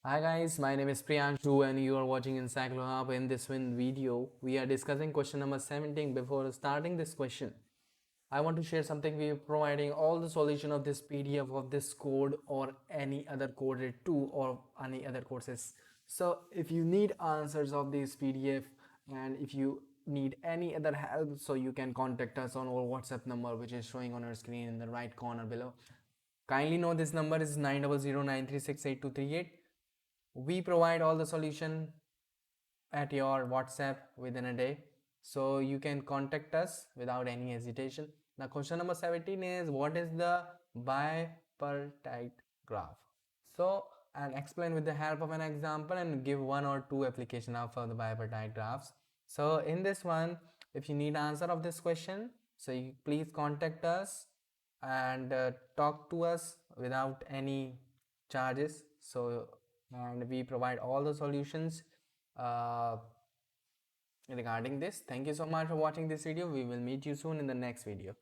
Hi guys, my name is Priyanshu and you are watching EncycloHub. In this video, we are discussing question number 17. Before starting this question, I want to share something. We are providing all the solution of this PDF of this code or any other coded 2 or any other courses. So if you need answers of this PDF and if you need any other help, so you can contact us on our WhatsApp number which is showing on our screen in the right corner below. Kindly know this number is 90093688238. We provide all the solution at your WhatsApp within a day, so you can contact us without any hesitation. Now question number 17 is, what is the bipartite graph? So I'll explain with the help of an example and give one or two application of the bipartite graphs. So in this one, if you need answer of this question, so you please contact us and talk to us without any charges. So and we provide all the solutions uh, regarding this. Thank you so much for watching this video. We will meet you soon in the next video.